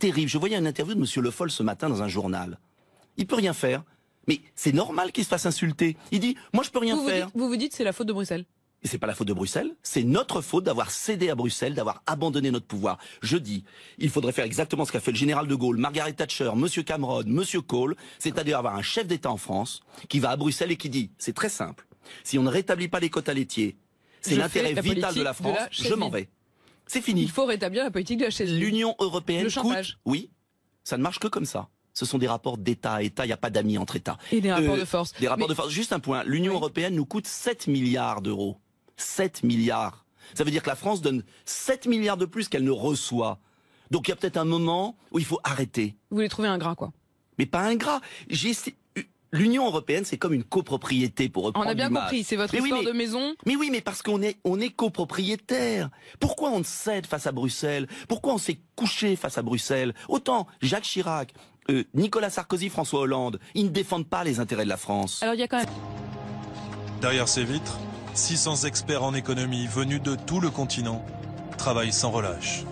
terrible. Je voyais une interview de Monsieur Le Foll ce matin dans un journal. Il peut rien faire. Mais c'est normal qu'il se fasse insulter. Il dit, moi je peux rien faire. Vous dites c'est la faute de Bruxelles. Et c'est pas la faute de Bruxelles, c'est notre faute d'avoir cédé à Bruxelles, d'avoir abandonné notre pouvoir. Je dis, il faudrait faire exactement ce qu'a fait le général de Gaulle, Margaret Thatcher, Monsieur Cameron, Monsieur Kohl, c'est-à-dire avoir un chef d'État en France qui va à Bruxelles et qui dit, c'est très simple, si on ne rétablit pas les quotas laitiers, c'est l'intérêt vital de la France, je m'en vais. C'est fini. Il faut rétablir la politique de la chaise vide. L'Union européenne le chantage. Oui, ça ne marche que comme ça. Ce sont des rapports d'État à État, il n'y a pas d'amis entre États. Et des rapports de force. Des rapports de force. Juste un point, l'Union européenne nous coûte 7 milliards d'euros. 7 milliards. Ça veut dire que la France donne 7 milliards de plus qu'elle ne reçoit. Donc il y a peut-être un moment où il faut arrêter. Vous voulez trouver un gras, quoi. Mais pas un gras. L'Union européenne, c'est comme une copropriété, pour reprendre l'image. On a bien compris, c'est votre histoire de maison. Mais oui, mais parce qu'on est copropriétaire. Pourquoi on cède face à Bruxelles? Pourquoi on s'est couché face à Bruxelles? Autant Jacques Chirac, Nicolas Sarkozy, François Hollande, ils ne défendent pas les intérêts de la France. Alors il y a quand même... Derrière ces vitres, 600 experts en économie venus de tout le continent travaillent sans relâche.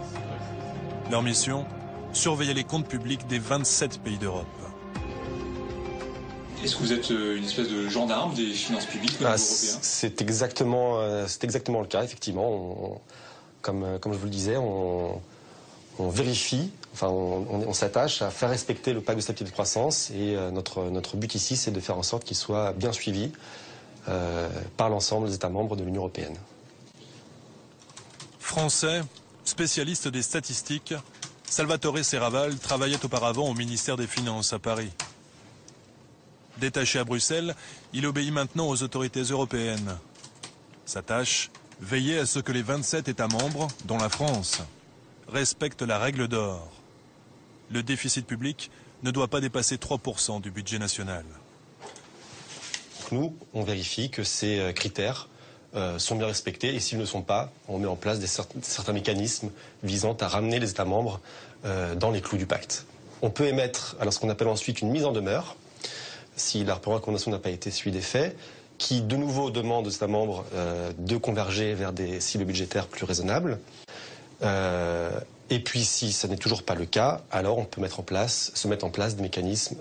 Leur mission, surveiller les comptes publics des 27 pays d'Europe. Est-ce que vous êtes une espèce de gendarme des finances publiques au niveau européen? C'est exactement le cas, effectivement. Comme je vous le disais, on vérifie, enfin on s'attache à faire respecter le pacte de stabilité et de croissance et notre but ici, c'est de faire en sorte qu'il soit bien suivi par l'ensemble des États membres de l'Union européenne. Français, spécialiste des statistiques, Salvatore Serravalle travaillait auparavant au ministère des Finances à Paris. Détaché à Bruxelles, il obéit maintenant aux autorités européennes. Sa tâche, veiller à ce que les 27 États membres, dont la France, respectent la règle d'or. Le déficit public ne doit pas dépasser 3% du budget national. Nous, on vérifie que ces critères sont bien respectés et s'ils ne le sont pas, on met en place certains mécanismes visant à ramener les États membres dans les clous du pacte. On peut émettre alors ce qu'on appelle ensuite une mise en demeure, si la recommandation n'a pas été suivie des faits, qui de nouveau demande aux États membres de converger vers des cibles budgétaires plus raisonnables. Et puis si ça n'est toujours pas le cas, alors on peut se mettre en place des mécanismes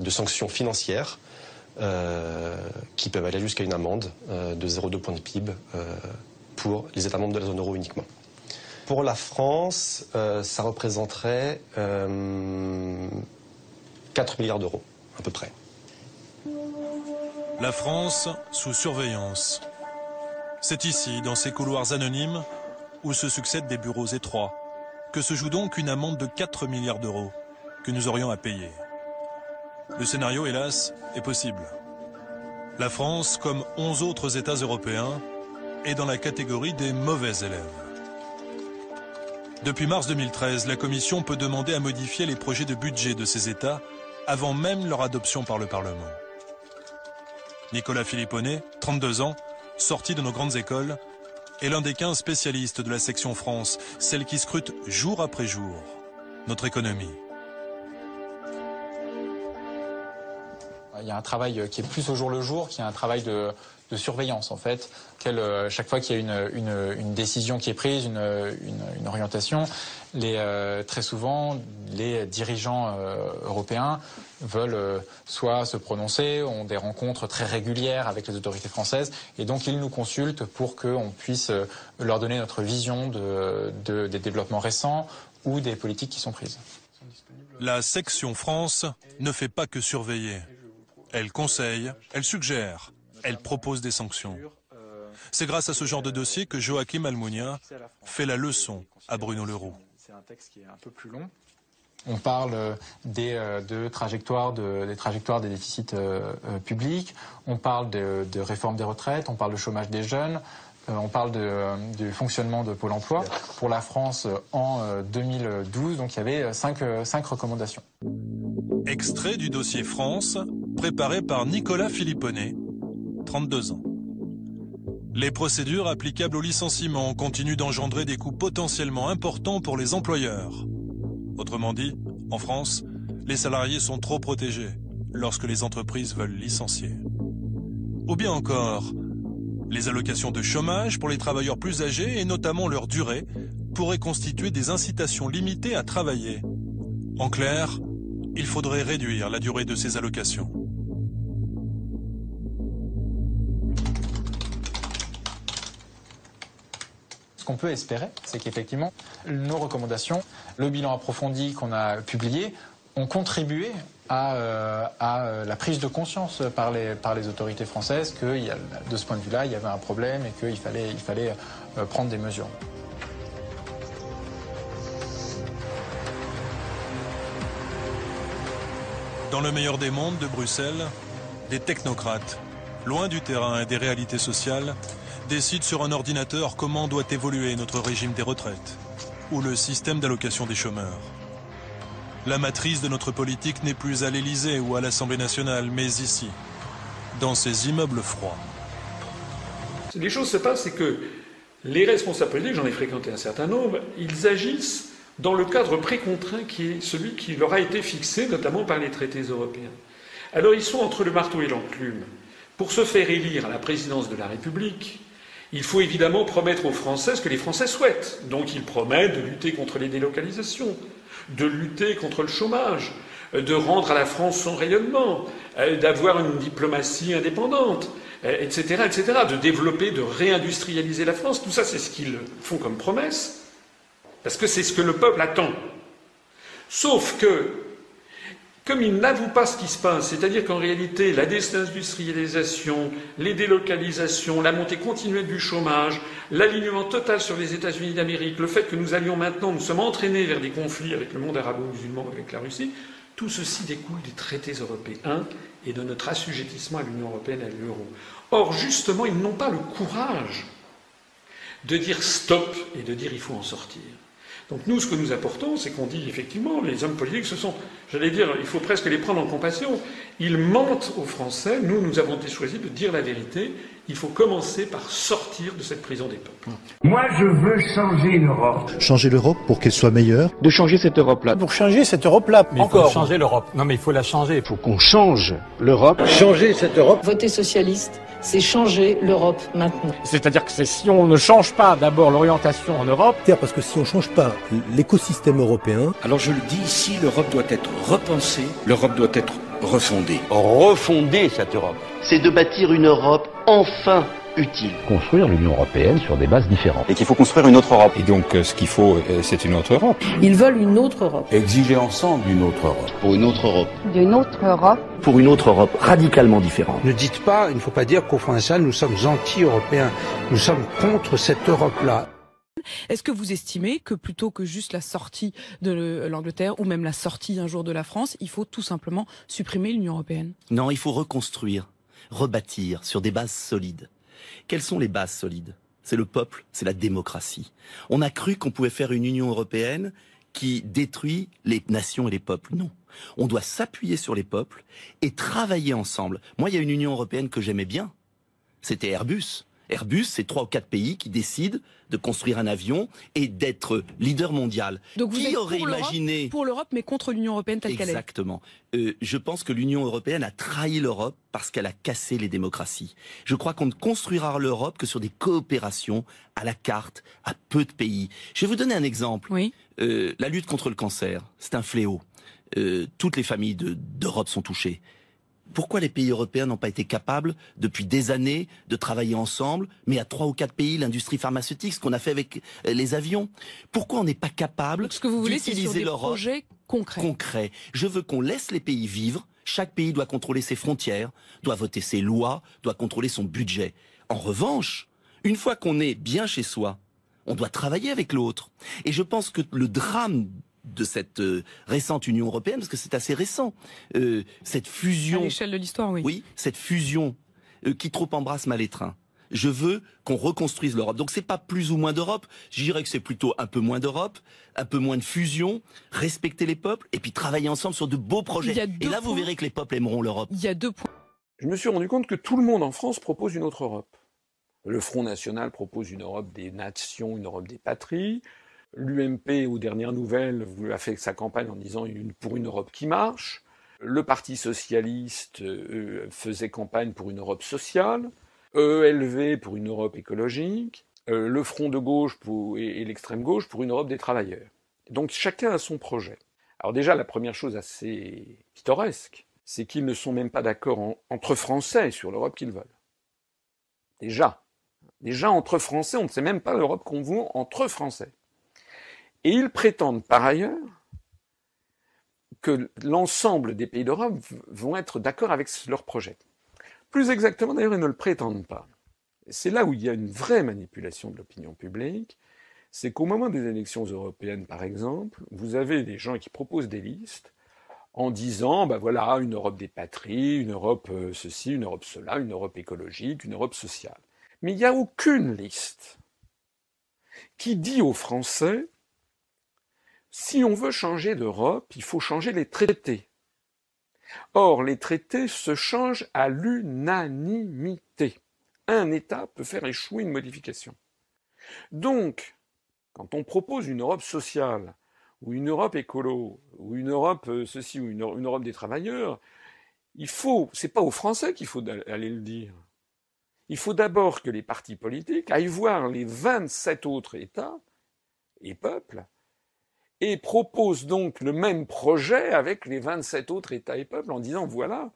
de sanctions financières qui peuvent aller jusqu'à une amende de 0,2 points de PIB pour les États membres de la zone euro uniquement. Pour la France, ça représenterait 4 milliards d'euros à peu près. La France sous surveillance. C'est ici, dans ces couloirs anonymes, où se succèdent des bureaux étroits, que se joue donc une amende de 4 milliards d'euros que nous aurions à payer. Le scénario, hélas, est possible. La France, comme 11 autres États européens, est dans la catégorie des mauvais élèves. Depuis mars 2013, la Commission peut demander à modifier les projets de budget de ces États avant même leur adoption par le Parlement. Nicolas Filippone, 32 ans, sorti de nos grandes écoles, est l'un des 15 spécialistes de la section France, celle qui scrute jour après jour notre économie. Il y a un travail qui est plus au jour le jour, qui est un travail de surveillance en fait. Chaque fois qu'il y a une décision qui est prise, une orientation, très souvent les dirigeants européens veulent soit se prononcer, ont des rencontres très régulières avec les autorités françaises et donc ils nous consultent pour qu'on puisse leur donner notre vision des développements récents ou des politiques qui sont prises. La section France ne fait pas que surveiller. Elle conseille, elle suggère, elle propose des sanctions. C'est grâce à ce genre de dossier que Joachim Almunia fait la leçon à Bruno Le Roux. C'est un texte qui est un peu plus long. On parle des trajectoires des déficits publics, on parle de réforme des retraites, on parle de chômage des jeunes, on parle du fonctionnement de Pôle emploi. Pour la France, en 2012, donc il y avait cinq recommandations. Extrait du dossier France, préparé par Nicolas Filippone, 32 ans. Les procédures applicables au licenciement continuent d'engendrer des coûts potentiellement importants pour les employeurs. Autrement dit, en France, les salariés sont trop protégés lorsque les entreprises veulent licencier. Ou bien encore, les allocations de chômage pour les travailleurs plus âgés et notamment leur durée pourraient constituer des incitations limitées à travailler En clair, il faudrait réduire la durée de ces allocations. Ce qu'on peut espérer, c'est qu'effectivement, nos recommandations, le bilan approfondi qu'on a publié, ont contribué à la prise de conscience par les autorités françaises que de ce point de vue-là, il y avait un problème et qu'il fallait prendre des mesures. Dans le meilleur des mondes de Bruxelles, des technocrates, loin du terrain et des réalités sociales, décident sur un ordinateur comment doit évoluer notre régime des retraites ou le système d'allocation des chômeurs. La matrice de notre politique n'est plus à l'Élysée ou à l'Assemblée nationale, mais ici, dans ces immeubles froids. Les choses se passent, c'est que les responsables politiques, j'en ai fréquenté un certain nombre, ils agissent dans le cadre précontrait qui est celui qui leur a été fixé, notamment par les traités européens. Alors ils sont entre le marteau et l'enclume. Pour se faire élire à la présidence de la République, il faut évidemment promettre aux Français ce que les Français souhaitent. Donc ils promettent de lutter contre les délocalisations, de lutter contre le chômage, de rendre à la France son rayonnement, d'avoir une diplomatie indépendante, etc., etc., de développer, de réindustrialiser la France. Tout ça, c'est ce qu'ils font comme promesse. Parce que c'est ce que le peuple attend. Sauf que, comme ils n'avouent pas ce qui se passe, c'est-à-dire qu'en réalité, la désindustrialisation, les délocalisations, la montée continuelle du chômage, l'alignement total sur les États-Unis d'Amérique, le fait que nous sommes entraînés vers des conflits avec le monde arabo-musulman, avec la Russie, tout ceci découle des traités européens et de notre assujettissement à l'Union européenne et à l'euro. Or, justement, ils n'ont pas le courage de dire stop et de dire il faut en sortir. Donc nous, ce que nous apportons, c'est qu'on dit effectivement, les hommes politiques, il faut presque les prendre en compassion. Ils mentent aux Français. Nous avons choisi de dire la vérité. Il faut commencer par sortir de cette prison des peuples. Moi, je veux changer l'Europe. Changer l'Europe pour qu'elle soit meilleure. De changer cette Europe-là. Pour changer cette Europe-là. Mais encore. Il faut changer l'Europe. Non, mais il faut la changer. Il faut qu'on change l'Europe. Changer cette Europe. Voter socialiste, c'est changer l'Europe maintenant. C'est-à-dire que si on ne change pas d'abord l'orientation en Europe... Parce que si on ne change pas l'écosystème européen... Alors je le dis ici, l'Europe doit être repensée, l'Europe doit être refondée. Refonder cette Europe. C'est de bâtir une Europe enfin utile. Construire l'Union européenne sur des bases différentes. Et qu'il faut construire une autre Europe. Et donc ce qu'il faut, c'est une autre Europe. Ils veulent une autre Europe. Exiger ensemble une autre Europe. Pour une autre Europe. D'une autre Europe. Pour une autre Europe radicalement différente. Ne dites pas, il ne faut pas dire qu'au fond de ça, nous sommes anti-européens. Nous sommes contre cette Europe-là. Est-ce que vous estimez que plutôt que juste la sortie de l'Angleterre ou même la sortie un jour de la France, il faut tout simplement supprimer l'Union européenne? Non, il faut reconstruire, rebâtir sur des bases solides. Quelles sont les bases solides? C'est le peuple, c'est la démocratie. On a cru qu'on pouvait faire une Union européenne qui détruit les nations et les peuples. Non. On doit s'appuyer sur les peuples et travailler ensemble. Moi, il y a une Union européenne que j'aimais bien. C'était Airbus. Airbus, c'est 3 ou 4 pays qui décident de construire un avion et d'être leader mondial. Donc qui aurait imaginé pour l'Europe, mais contre l'Union européenne telle qu'elle est? Exactement. Je pense que l'Union européenne a trahi l'Europe parce qu'elle a cassé les démocraties. Je crois qu'on ne construira l'Europe que sur des coopérations à la carte, à peu de pays. Je vais vous donner un exemple. Oui. La lutte contre le cancer, c'est un fléau. Toutes les familles d'Europe sont touchées. Pourquoi les pays européens n'ont pas été capables, depuis des années, de travailler ensemble, mais à 3 ou 4 pays, l'industrie pharmaceutique, ce qu'on a fait avec les avions? Pourquoi on n'est pas capable d'utiliser l'Europe? Projets concrets. Je veux qu'on laisse les pays vivre. Chaque pays doit contrôler ses frontières, doit voter ses lois, doit contrôler son budget. En revanche, une fois qu'on est bien chez soi, on doit travailler avec l'autre. Et je pense que le drame de cette récente Union européenne, parce que c'est assez récent, cette fusion... À l'échelle de l'histoire, oui. Oui, cette fusion qui trop embrasse mal étreint. Je veux qu'on reconstruise l'Europe. Donc c'est pas plus ou moins d'Europe, je dirais que c'est plutôt un peu moins d'Europe, un peu moins de fusion, respecter les peuples, et puis travailler ensemble sur de beaux projets. Et là, vous verrez que les peuples aimeront l'Europe. Il y a 2 points. Je me suis rendu compte que tout le monde en France propose une autre Europe. Le Front National propose une Europe des nations, une Europe des patries. L'UMP, aux dernières nouvelles, a fait sa campagne en disant pour une Europe qui marche. Le Parti socialiste faisait campagne pour une Europe sociale. ELV pour une Europe écologique. Le Front de gauche et l'extrême gauche pour une Europe des travailleurs. Donc chacun a son projet. Alors déjà, la première chose assez pittoresque, c'est qu'ils ne sont même pas d'accord entre Français sur l'Europe qu'ils veulent. Déjà entre Français, on ne sait même pas l'Europe qu'on veut entre Français. Et ils prétendent par ailleurs que l'ensemble des pays d'Europe vont être d'accord avec leur projet. Plus exactement, d'ailleurs, ils ne le prétendent pas. C'est là où il y a une vraie manipulation de l'opinion publique, c'est qu'au moment des élections européennes, par exemple, vous avez des gens qui proposent des listes en disant, ben voilà, une Europe des patries, une Europe ceci, une Europe cela, une Europe écologique, une Europe sociale. Mais il n'y a aucune liste qui dit aux Français, si on veut changer d'Europe, il faut changer les traités. Or, les traités se changent à l'unanimité. Un État peut faire échouer une modification. Donc, quand on propose une Europe sociale, ou une Europe écolo, ou une Europe ceci, ou une Europe des travailleurs, c'est pas aux Français qu'il faut aller le dire. Il faut d'abord que les partis politiques aillent voir les 27 autres États et peuples, et proposent donc le même projet avec les 27 autres États et peuples en disant, voilà,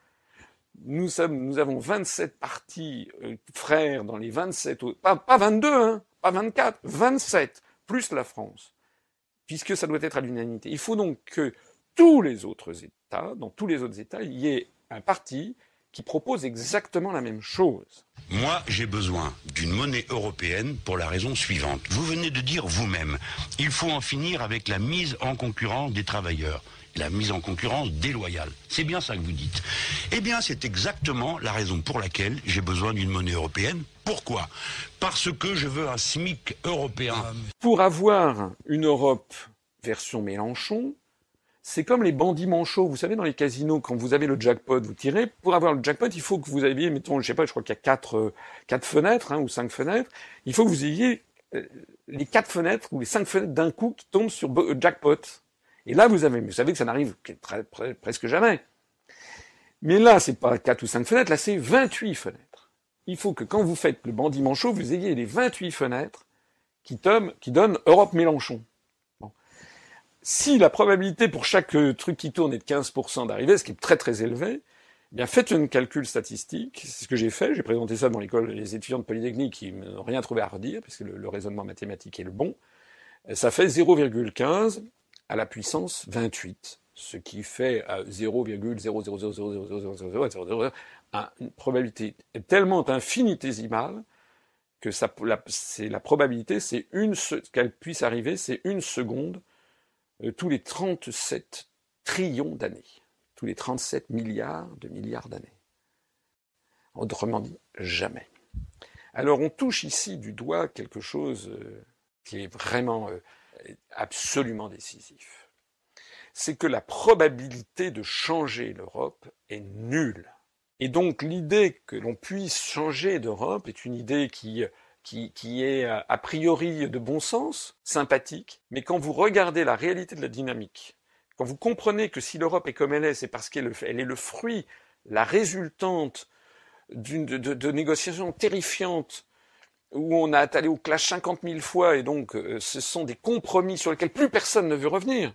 nous avons 27 partis frères dans les 27 autres, pas 22, hein, pas 24, 27, plus la France, puisque ça doit être à l'unanimité. Il faut donc que tous les autres États, dans tous les autres États, il y ait un parti qui propose exactement la même chose. Moi, j'ai besoin d'une monnaie européenne pour la raison suivante. Vous venez de dire vous-même, il faut en finir avec la mise en concurrence des travailleurs, la mise en concurrence déloyale. C'est bien ça que vous dites. Eh bien, c'est exactement la raison pour laquelle j'ai besoin d'une monnaie européenne. Pourquoi ? Parce que je veux un SMIC européen. Pour avoir une Europe version Mélenchon, c'est comme les bandits manchots. Vous savez, dans les casinos, quand vous avez le jackpot, vous tirez. Pour avoir le jackpot, il faut que vous ayez, mettons, je sais pas, je crois qu'il y a 4 fenêtres, hein, ou 5 fenêtres. Il faut que vous ayez les 4 fenêtres ou les 5 fenêtres d'un coup qui tombent sur jackpot. Et là, vous savez que ça n'arrive presque jamais. Mais là, c'est pas 4 ou 5 fenêtres, là, c'est 28 fenêtres. Il faut que quand vous faites le bandit manchot, vous ayez les 28 fenêtres qui donnent Europe Mélenchon. Si la probabilité pour chaque truc qui tourne est de 15% d'arriver, ce qui est très très élevé, eh bien faites un calcul statistique, c'est ce que j'ai fait, j'ai présenté ça dans l'école des étudiants de Polytechnique qui n'ont rien trouvé à redire, parce que le raisonnement mathématique est le bon, ça fait 0,15 à la puissance 28, ce qui fait 0,000000000 une probabilité tellement infinitésimale que la probabilité, qu'elle puisse arriver, c'est 1 seconde tous les 37 trillions d'années, tous les 37 milliards d'années. Autrement dit, jamais. Alors on touche ici du doigt quelque chose qui est vraiment absolument décisif. C'est que la probabilité de changer l'Europe est nulle. Et donc l'idée que l'on puisse changer d'Europe est une idée qui est a priori de bon sens, sympathique, mais quand vous regardez la réalité de la dynamique, quand vous comprenez que si l'Europe est comme elle est, c'est parce qu'elle est le fruit, la résultante de négociations terrifiantes, où on a allé au clash 50 000 fois, et donc ce sont des compromis sur lesquels plus personne ne veut revenir.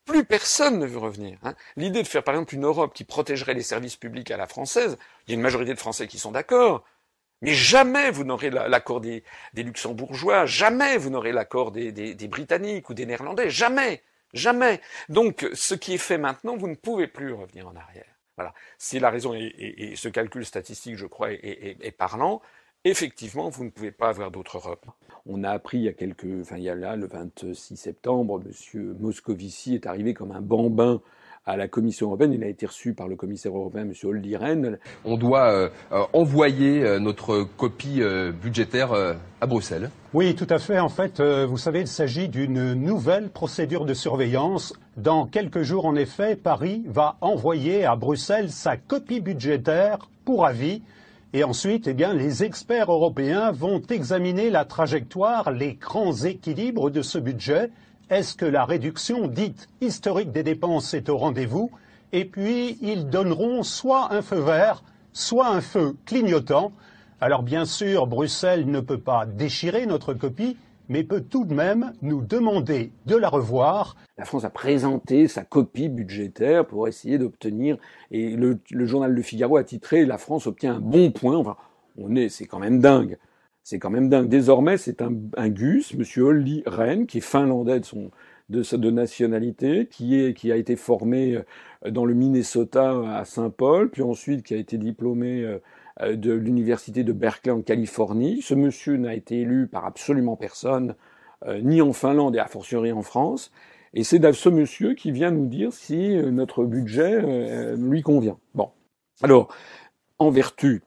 Plus personne ne veut revenir. Hein. L'idée de faire par exemple une Europe qui protégerait les services publics à la française, il y a une majorité de Français qui sont d'accord, mais jamais vous n'aurez l'accord des Luxembourgeois, jamais vous n'aurez l'accord des Britanniques ou des Néerlandais, jamais, jamais. Donc, ce qui est fait maintenant, vous ne pouvez plus revenir en arrière. Voilà, c'est la raison, et ce calcul statistique, je crois, est parlant. Effectivement, vous ne pouvez pas avoir d'autre Europe. On a appris il y a le 26 septembre, M. Moscovici est arrivé comme un bambin à la Commission européenne. Il a été reçu par le commissaire européen, M. Olli Rehn. On doit envoyer notre copie budgétaire à Bruxelles. Oui, tout à fait. En fait, vous savez, il s'agit d'une nouvelle procédure de surveillance. Dans quelques jours, en effet, Paris va envoyer à Bruxelles sa copie budgétaire pour avis. Et ensuite, eh bien, les experts européens vont examiner la trajectoire, les grands équilibres de ce budget. Est-ce que la réduction dite historique des dépenses est au rendez-vous? Et puis, ils donneront soit un feu vert, soit un feu clignotant. Alors bien sûr, Bruxelles ne peut pas déchirer notre copie, mais peut tout de même nous demander de la revoir. La France a présenté sa copie budgétaire pour essayer d'obtenir, et le journal Le Figaro a titré « La France obtient un bon point ». Enfin, c'est quand même dingue. C'est quand même dingue. Désormais, c'est un Gus, monsieur Olli Rehn, qui est finlandais de nationalité, qui a été formé dans le Minnesota à Saint-Paul, puis ensuite qui a été diplômé de l'université de Berkeley en Californie. Ce monsieur n'a été élu par absolument personne, ni en Finlande et a fortiori en France. Et c'est ce monsieur qui vient nous dire si notre budget lui convient. Bon. Alors, en vertu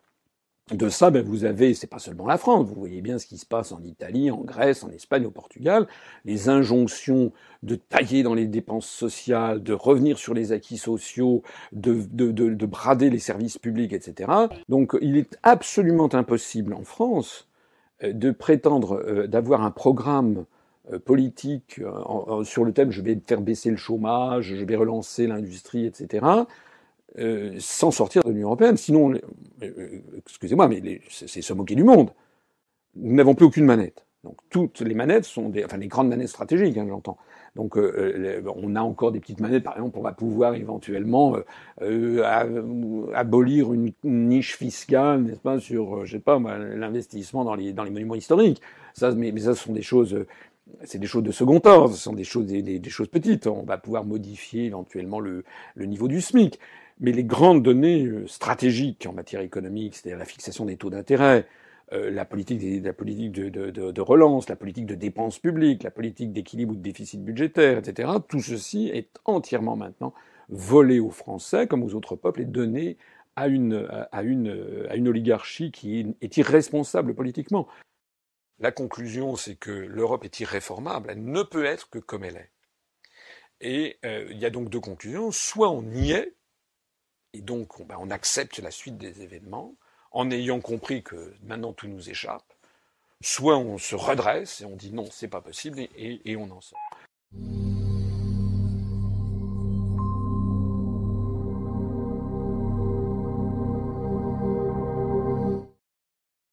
de ça, vous avez, c'est pas seulement la France, vous voyez bien ce qui se passe en Italie, en Grèce, en Espagne, au Portugal, les injonctions de tailler dans les dépenses sociales, de revenir sur les acquis sociaux, de brader les services publics, etc. Donc il est absolument impossible en France de prétendre d'avoir un programme politique sur le thème « je vais faire baisser le chômage, je vais relancer l'industrie, etc. » sans sortir de l'Union européenne. Sinon, excusez-moi, mais c'est se moquer du monde. Nous n'avons plus aucune manette. Donc toutes les manettes sont les grandes manettes stratégiques, j'entends. Donc on a encore des petites manettes, par exemple, on va pouvoir éventuellement abolir une niche fiscale, n'est-ce pas, sur, l'investissement dans les monuments historiques. Mais ça, ce sont des choses. C'est des choses de second ordre, ce sont des choses petites. On va pouvoir modifier éventuellement le niveau du SMIC. Mais les grandes données stratégiques en matière économique, c'est-à-dire la fixation des taux d'intérêt, la politique de relance, la politique de dépenses publiques, la politique d'équilibre ou de déficit budgétaire, etc., tout ceci est entièrement maintenant volé aux Français comme aux autres peuples et donné à une oligarchie qui est irresponsable politiquement. La conclusion, c'est que l'Europe est irréformable, elle ne peut être que comme elle est. Et il y a donc deux conclusions. Soit on y est, et donc on accepte la suite des événements, en ayant compris que maintenant tout nous échappe, soit on se redresse et on dit non, c'est pas possible, et on en sort.